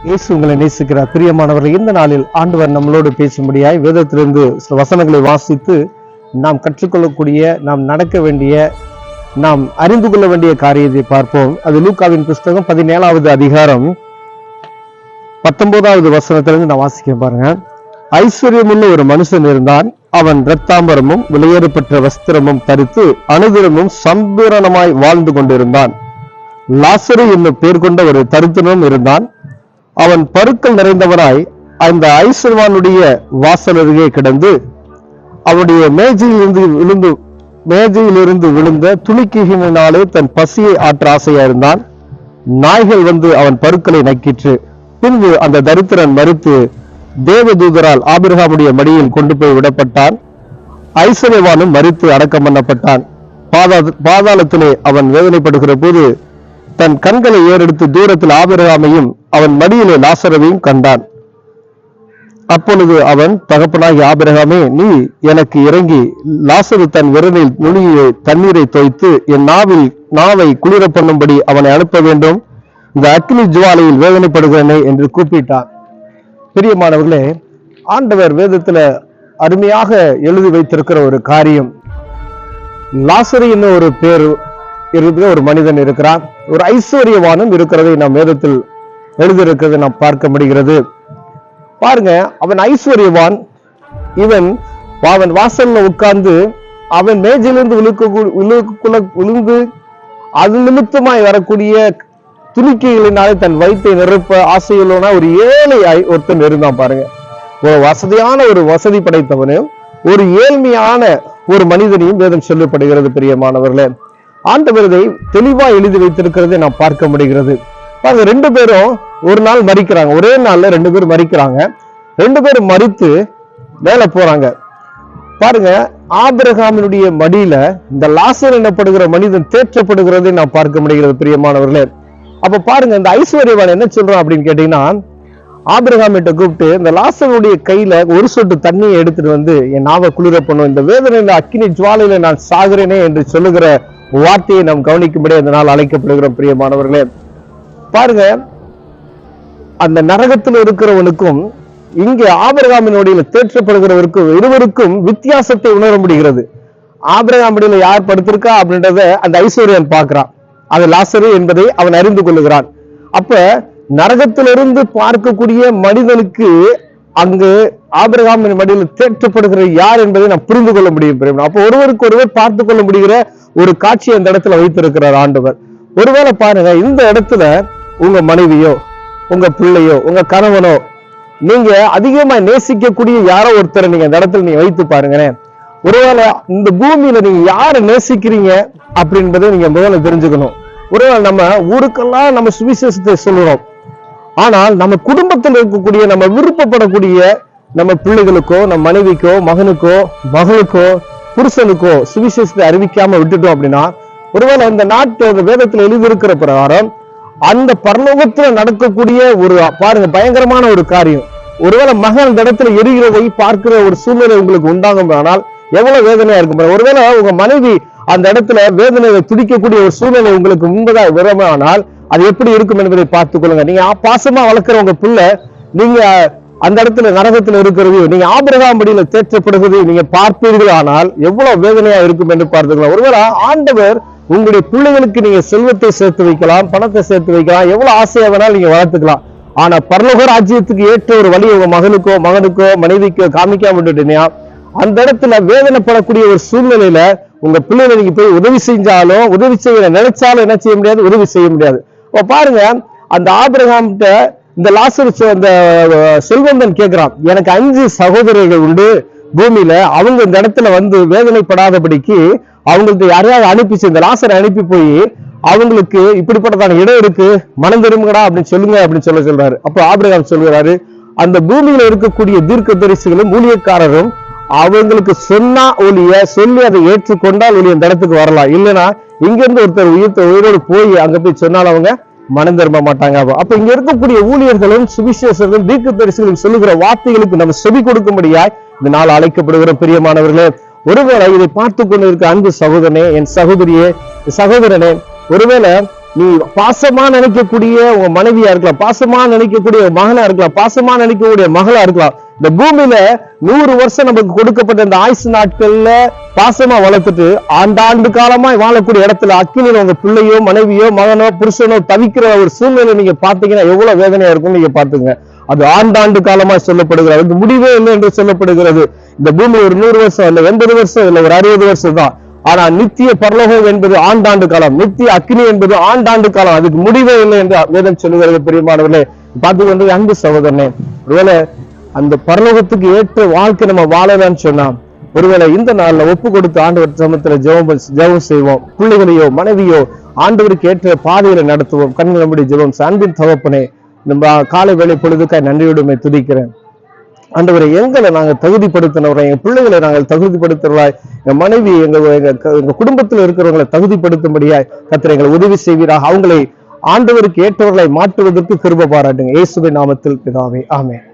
இயேசு உங்களை நேசிக்கிறார். பிரியமானவர்கள், இந்த நாளில் ஆண்டவர் நம்மளோடு பேசும்படியாய் வேதத்திலிருந்து சில வசனங்களை வாசித்து நாம் கற்றுக்கொள்ளக்கூடிய, நாம் நடக்க வேண்டிய, நாம் அறிந்து கொள்ள வேண்டிய காரியத்தை பார்ப்போம். அது லூக்காவின் புஸ்தகம் 17வது அதிகாரம் 19வது வசனத்திலிருந்து நான் வாசிக்க பாருங்க. ஐஸ்வர்யமுள்ள ஒரு மனுஷன் இருந்தான். அவன் இரத்தாம்பரமும் விலையேறப்பட்ட வஸ்திரமும் தரித்து அனுதினமும் சம்பூரணமாய் வாழ்ந்து கொண்டிருந்தான். லாசரு என்னும் பேர் கொண்ட ஒரு தரித்திரனும் இருந்தான். அவன் பருக்கள் நிறைந்தவனாய் அந்த ஐஸ்வர்வானுடைய வாசல் அருகே கிடந்து அவனுடைய மேஜையிலிருந்து விழுந்த துணிக்கையினாலே தன் பசியை ஆற்ற ஆசையா இருந்தான். நாய்கள் வந்து அவன் பருக்களை நக்கிற்று. பின்பு அந்த தரித்திரன் மரித்து தேவதூதரால் ஆபிரகாமுடைய மடியில் கொண்டு போய் விடப்பட்டான். ஐஸ்வர்யவானும் மரித்து அடக்கம் பண்ணப்பட்டான். பாதாளத்திலே அவன் வேதனைப்படுகிற போது தன் கண்களை ஏறெடுத்து தூரத்தில் ஆபிரகாமையும் அவன் மடியிலே லாசரவையும் கண்டான். அப்பொழுது அவன், தகப்பனாகிய ஆபிரகாமே, நீ எனக்கு இறங்கி லாசரு தன் விரலில் நுனியை தண்ணீரை தோய்த்து என் நாவை குளிர பண்ணும்படி அவனை அனுப்ப வேண்டும், இந்த அக்னி ஜுவாலையில் வேதனைப்படுகிறேனே என்று கூப்பிட்டான். பிரியமானவர்களே, ஆண்டவர் வேதத்துல அருமையாக எழுதி வைத்திருக்கிற ஒரு காரியம், லாசரு என்னும் ஒரு பேர் இருக்கிற ஒரு மனிதன் இருக்கிறான், ஒரு ஐஸ்வர்யவானும் இருக்கிறதை நாம் வேதத்தில் எழுதியிருக்கிறதை நாம் பார்க்க முடிகிறது. பாருங்க, அவன் ஐஸ்வர்யவான். அவன் வாசல்ல உட்கார்ந்து அவன் மேஜையிலிருந்து விழுந்து அது நிமித்தமாய் வரக்கூடிய துணிக்கைகளினாலே தன் வயிற்றை நிரப்ப ஆசையுள்ளவனா ஒரு ஏழையாய் ஒருத்தன் இருந்தான். பாருங்க, ஒரு வசதியான ஒரு வசதி படைத்தவனும் ஒரு ஏழ்மையான ஒரு மனிதனையும் வேதம் சொல்லப்படுகிறது. பிரியமானவர்களே, ஆண்டவர் இதை தெளிவா எழுதி வைத்திருக்கிறதை நாம் பார்க்க முடிகிறது. பாருங்க, ரெண்டு பேரும் ஒரு நாள் மரிக்கிறாங்க. ஒரே நாள்ல ரெண்டு பேரும் மரிக்கிறாங்க. ரெண்டு பேரும் மரித்து மேல போறாங்க. பாருங்க, ஆபிரகாமினுடைய மடியில இந்த லாசர் எனப்படுகிற மனிதன் தேற்றப்படுகிறதை நாம் பார்க்க முடிகிறது. பிரியமானவர்களே, அப்ப பாருங்க, இந்த ஐஸ்வர்யவான் என்ன சொல்றான் அப்படின்னு கேட்டீங்கன்னா, ஆபிரகாம் கிட்ட கூப்பிட்டு இந்த லாசருடைய கையில ஒரு சொட்டு தண்ணியை எடுத்துட்டு வந்து என் நாவை குளிர பண்ணும், இந்த வேதனையில அக்கினி ஜுவாலையில நான் சாகுறேனே என்று சொல்லுகிற வார்த்தையை நாம் கவனிக்கும்படி அந்த நாள் அழைக்கப்படுகிறோம். பிரியமானவர்களே, பாருங்க, அந்த நரகத்தில் இருக்கிறவனுக்கும் இங்கே ஆபிரகாமினுடைய தேற்றப்படுகிறவருக்கும் இருவருக்கும் வித்தியாசத்தை உணர முடிகிறது. ஆபிரகாமிடையில யார் படுத்திருக்கா அப்படின்றத அந்த ஐஸ்வர்யன் பார்க்கிறான். அது லாசரு என்பதை அவன் அறிந்து கொள்ளுகிறான். அப்ப நரகத்திலிருந்து பார்க்கக்கூடிய மனிதனுக்கு அங்கு ஆபிரகாமின் மடியில் தேற்றப்படுகிற யார் என்பதை நாம் புரிந்து கொள்ள முடியும். அப்ப ஒருவருக்கு ஒருவர் பார்த்து கொள்ள முடிகிற ஒரு காட்சியை அந்த இடத்துல வைத்திருக்கிறார் ஆண்டவர். ஒருவேளை பாருங்க, இந்த இடத்துல உங்க மனைவியோ, உங்க பிள்ளையோ, உங்க கணவனோ, நீங்க அதிகமா நேசிக்கக்கூடிய யாரோ ஒருத்தரை நீங்க அந்த இடத்துல நீங்க வைத்து பாருங்களேன். ஒருவேளை இந்த பூமியில நீங்க யாரை நேசிக்கிறீங்க அப்படின்றத நீங்க முதல்ல தெரிஞ்சுக்கணும். ஒருவேளை நம்ம ஊருக்கெல்லாம் நம்ம சுவிசேஷத்தை சொல்லுறோம், ஆனால் நம்ம குடும்பத்தில் இருக்கக்கூடிய, நம்ம விருப்பப்படக்கூடிய நம்ம பிள்ளைகளுக்கோ, நம்ம மனைவிக்கோ, மகனுக்கோ, மகளுக்கோ, புருஷனுக்கோ சுவிசேஷத்தை அறிவிக்காம விட்டுட்டோம் அப்படின்னா, ஒருவேளை இந்த நாட்டு வேதத்தில் எழுதியிருக்கிற பிரகாரம் அந்த பரலோகத்துல நடக்கக்கூடிய ஒரு பாருங்க பயங்கரமான ஒரு காரியம், ஒருவேளை மகன் இந்த இடத்துல எரிகிறதை பார்க்கிற ஒரு சூழ்நிலை உங்களுக்கு உண்டாகும். ஆனால் எவ்வளவு வேதனையா இருக்கும். ஒருவேளை உங்க மனைவி அந்த இடத்துல வேதனையை துடிக்கக்கூடிய ஒரு சூழ்நிலை உங்களுக்கு முன்பதா விரமானால் அது எப்படி இருக்கும் என்பதை பார்த்துக் கொள்ளுங்க. நீங்க பாசமா வளர்க்கிற உங்க பிள்ளை நீங்க அந்த இடத்துல நரகத்துல இருக்கிறது, நீங்க ஆபிரகாம் படியில தேற்றப்படுகிறது நீங்க பார்ப்பீர்கள், ஆனால் எவ்வளவு வேதனையா இருக்கும் என்று பார்த்துக்கலாம். ஒருவேளை ஆண்டவர் உங்களுடைய பிள்ளைகளுக்கு நீங்க செல்வத்தை சேர்த்து வைக்கலாம், பணத்தை சேர்த்து வைக்கலாம், எவ்வளவு ஆசையா வேணாலும் நீங்க வளர்த்துக்கலாம். ஆனா பரலோக ராஜ்யத்துக்கு ஏற்ற ஒரு வழி உங்க மகனுக்கோ மனைவிக்கோ காமிக்காம விட்டுட்டீங்கன்னா அந்த இடத்துல வேதனைப்படக்கூடிய ஒரு சூழ்நிலையில உங்க பிள்ளைகளை நீங்க போய் உதவி செஞ்சாலும், உதவி செய்ய நினைச்சாலும் என்ன செய்ய முடியாது, உதவி செய்ய முடியாது. பாருங்க, அந்த ஆபிரகாம்கிட்ட இந்த லாசரு அந்த செல்வந்தன் கேட்கிறான், எனக்கு 5 சகோதரர்கள் உண்டு பூமியில, அவங்க இந்த இடத்துல வந்து வேதனைப்படாதபடிக்கு அவங்களுக்கு யாரையாவது அனுப்பிச்சு இந்த லாசரை அனுப்பி போய் அவங்களுக்கு இப்படிப்பட்டதான இடம் இருக்கு, மனம் திரும்புங்கடா அப்படின்னு சொல்லுங்க அப்படின்னு சொல்றாரு. அப்போ ஆபிரகாம் சொல்கிறாரு, அந்த பூமியில இருக்கக்கூடிய தீர்க்கதரிசிகளும் ஊழியக்காரரும் அவங்களுக்கு சொன்னா ஒளிய சொல்லி அதை ஏற்றுக்கொண்டால் ஒளி அந்த இடத்துக்கு வரலாம், இல்லைன்னா இங்க இருந்து ஒருத்தர் உயிரோடு போய் அங்க போய் சொன்னால் அவங்க மனம் திரும்ப மாட்டாங்க. அப்ப இங்க இருக்கக்கூடிய ஊழியர்களும் சுவிசேஷர்களும் தீர்க்கதரிசிகளும் சொல்லுகிற வார்த்தைகளுக்கு நம்ம செவி கொடுக்கும்படியாய் இந்த நாள் அழைக்கப்படுகிற பிரியமானவர்களே, ஒருவேளை இதை பார்த்து கொண்டு இருக்க அன்பு சகோதரனே, என் சகோதரியே, சகோதரனே, ஒருவேளை நீ பாசமா நினைக்கக்கூடிய உங்க மனைவியா இருக்கலாம், பாசமா நினைக்கக்கூடிய மகனா இருக்கலாம், பாசமா நினைக்கக்கூடிய மகளா இருக்கலாம். இந்த பூமியில 100 வருஷம் நமக்கு கொடுக்கப்பட்ட இந்த ஆயுசு நாட்கள்ல பாசமா வளர்த்துட்டு ஆண்டாண்டு காலமாய் வாழக்கூடிய இடத்துல அக்கினியில உங்க பிள்ளையோ மனைவியோ மகனோ புருஷனோ தவிக்கிற ஒரு சூழ்நிலை நீங்க பாத்தீங்கன்னா எவ்வளவு வேதனையா இருக்கும் நீங்க பாத்துங்க. அது ஆண்டாண்டு காலமா சொல்லப்படுகிறது, அதுக்கு முடிவே இல்லை என்று சொல்லப்படுகிறது. இந்த பூமி ஒரு 100 வருஷம் இல்ல 80 வருஷம் இல்ல ஒரு 60 வருஷம் தான். ஆனா நித்திய பரலோகம் என்பது ஆண்டாண்டு காலம், நித்திய அக்னி என்பது ஆண்டாண்டு காலம், அதுக்கு முடிவே இல்லை என்று வேதம் சொல்லுகிறது. பிரியமானவர்களே, பார்த்து வந்து அன்பு சகோதரனே, ஒருவேளை அந்த பரலோகத்துக்கு ஏற்ற வாழ்க்கை நம்ம வாழலாம்னு சொன்னா, ஒருவேளை இந்த நாள்ல ஒப்பு கொடுத்து ஆண்டவர் சமத்துல ஜெபம் செய்வோம். பிள்ளைகளையோ மனைவியோ ஆண்டவருக்கு ஏற்ற பாதையில நடத்துவோம். கண்கள் நம்முடைய ஜெபம். அன்பின் தகப்பனே, நம்ம காலை வேலை பொழுதுக்காய் நன்றியோடுமை துதிக்கிறேன். ஆண்டவரை எங்களை நாங்கள் தகுதிப்படுத்தினவரை, எங்க பிள்ளைகளை நாங்கள் தகுதிப்படுத்துறவாய், எங்க மனைவி எங்க குடும்பத்தில் இருக்கிறவங்களை தகுதிப்படுத்தும்படியாய் கர்த்தர் எங்களை உதவி செய்வீராக. அவங்களை ஆண்டவருக்கு ஏற்றவர்களை மாற்றுவதற்கு கிருபை பாராட்டுங்க. இயேசுவின் நாமத்தில் பிதாவே, ஆமென்.